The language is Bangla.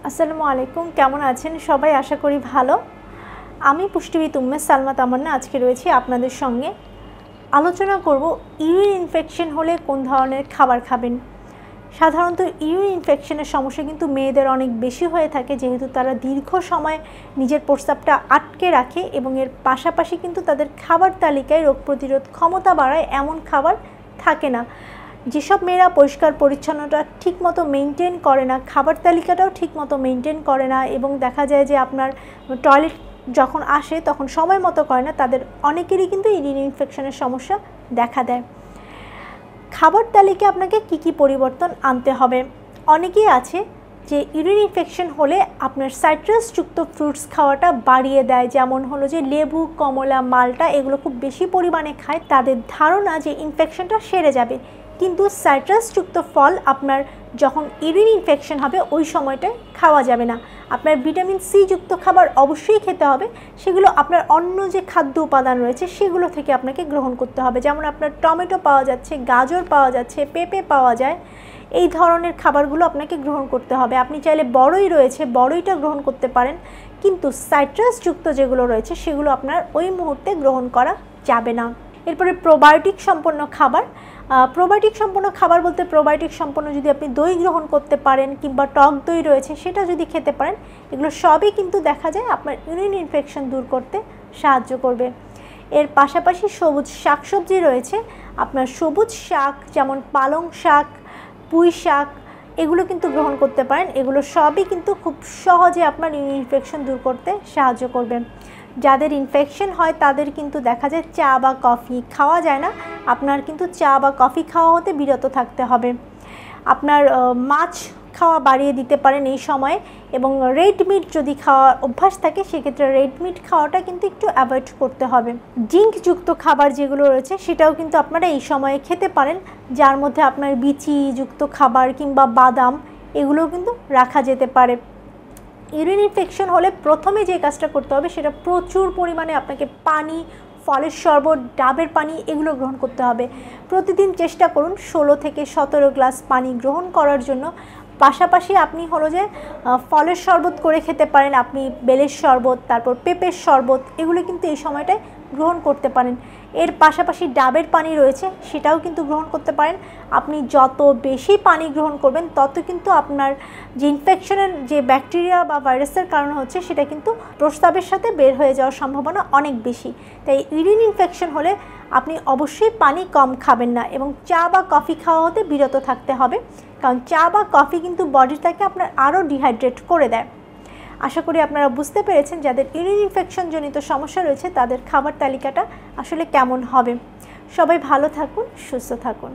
আসসালামু আলাইকুম, কেমন আছেন সবাই? আশা করি ভালো। আমি পুষ্টিবিদ উম্মে সালমা তামান্না আজকে রয়েছি আপনাদের সঙ্গে। আলোচনা করব ইউরিন ইনফেকশন হলে কোন ধরনের খাবার খাবেন। সাধারণত ইউরিন ইনফেকশনের সমস্যা কিন্তু মেয়েদের অনেক বেশি হয়ে থাকে, যেহেতু তারা দীর্ঘ সময় নিজের প্রস্রাবটা আটকে রাখে এবং এর পাশাপাশি কিন্তু তাদের খাবার তালিকায় রোগ প্রতিরোধ ক্ষমতা বাড়ায় এমন খাবার থাকে না। যেসব মেয়েরা পরিষ্কার পরিচ্ছন্নতা ঠিকমতো মেনটেন করে না, খাবার তালিকাটাও ঠিকমতো মেনটেন করে না এবং দেখা যায় যে আপনার টয়লেট যখন আসে তখন সময় মতো করে না, তাদের অনেকেরই কিন্তু ইউরিন ইনফেকশনের সমস্যা দেখা দেয়। খাবার তালিকায় আপনাকে কি পরিবর্তন আনতে হবে? অনেকেই আছে যে ইউরিন ইনফেকশন হলে আপনার সাইট্রাসযুক্ত ফ্রুটস খাওয়াটা বাড়িয়ে দেয়, যেমন হলো যে লেবু, কমলা, মালটা এগুলো খুব বেশি পরিমাণে খায়। তাদের ধারণা যে ইনফেকশনটা সেরে যাবে, কিন্তু সাইট্রাসযুক্ত ফল আপনার যখন ইউরিন ইনফেকশন হবে ওই সময়টায় খাওয়া যাবে না। আপনার ভিটামিন সি যুক্ত খাবার অবশ্যই খেতে হবে, সেগুলো আপনার অন্য যে খাদ্য উপাদান রয়েছে সেগুলো থেকে আপনাকে গ্রহণ করতে হবে। যেমন আপনার টমেটো পাওয়া যাচ্ছে, গাজর পাওয়া যাচ্ছে, পেঁপে পাওয়া যায়, এই ধরনের খাবারগুলো আপনাকে গ্রহণ করতে হবে। আপনি চাইলে বড়ই রয়েছে, বড়ইটা গ্রহণ করতে পারেন, কিন্তু সাইট্রাসযুক্ত যেগুলো রয়েছে সেগুলো আপনার ওই মুহূর্তে গ্রহণ করা যাবে না। এরপরে প্রোবায়োটিক সম্পন্ন খাবার। প্রোবায়োটিক সম্পন্ন খাবার বলতে প্রোবায়োটিক সম্পন্ন যদি আপনি দই গ্রহণ করতে পারেন কিংবা টক দই রয়েছে সেটা যদি খেতে পারেন, এগুলো সবই কিন্তু দেখা যায় আপনার ইউরিন ইনফেকশন দূর করতে সাহায্য করবে। এর পাশাপাশি সবুজ শাকসবজি রয়েছে, আপনার সবুজ শাক যেমন পালং শাক, পুঁই শাক এগুলো কিন্তু গ্রহণ করতে পারেন। এগুলো সবই কিন্তু খুব সহজে আপনার ইউরিন ইনফেকশন দূর করতে সাহায্য করবে। যাদের ইনফেকশন হয় তাদের কিন্তু দেখা যায় চা বা কফি খাওয়া যায় না, আপনার কিন্তু চা বা কফি খাওয়া হতে বিরত থাকতে হবে। আপনার মাছ খাওয়া বাড়িয়ে দিতে পারেন এই সময়ে, এবং রেড মিট যদি খাওয়ার অভ্যাস থাকে সেক্ষেত্রে রেড মিট খাওয়াটা কিন্তু একটু অ্যাভয়েড করতে হবে। জিঙ্কযুক্ত খাবার যেগুলো রয়েছে সেটাও কিন্তু আপনারা এই সময়ে খেতে পারেন, যার মধ্যে আপনার বিচিযুক্ত খাবার কিংবা বাদাম এগুলোও কিন্তু রাখা যেতে পারে। ইউরিন ইনফেকশন হলে প্রথমে যে কাজটা করতে হবে সেটা প্রচুর পরিমাণে আপনাকে পানি, ফলের শরবত, ডাবের পানি এগুলো গ্রহণ করতে হবে। প্রতিদিন চেষ্টা করুন 16 থেকে 17 গ্লাস পানি গ্রহণ করার জন্য। পাশাপাশি আপনি হলো যে ফলের শরবত করে খেতে পারেন, আপনি বেলের শরবত, তারপর পেঁপের শরবত এগুলো কিন্তু এই সময়টায় গ্রহণ করতে পারেন। এর পাশাপাশি ডাবের পানি রয়েছে সেটাও কিন্তু গ্রহণ করতে পারেন। আপনি যত বেশি পানি গ্রহণ করবেন তত কিন্তু আপনার যে ইনফেকশনের যে ব্যাকটেরিয়া বা ভাইরাসের কারণ হচ্ছে সেটা কিন্তু প্রস্রাবের সাথে বের হয়ে যাওয়ার সম্ভাবনা অনেক বেশি। তাই ইউরিন ইনফেকশন হলে আপনি অবশ্যই পানি কম খাবেন না এবং চা বা কফি খাওয়া হতে বিরত থাকতে হবে, কারণ চা বা কফি কিন্তু বডিটাকে আপনার আরও ডিহাইড্রেট করে দেয়। আশা করি আপনারা বুঝতে পেরেছেন যাদের ইউরিন ইনফেকশন জনিত সমস্যা রয়েছে তাদের খাবার তালিকাটা আসলে কেমন হবে। সবাই ভালো থাকুন, সুস্থ থাকুন।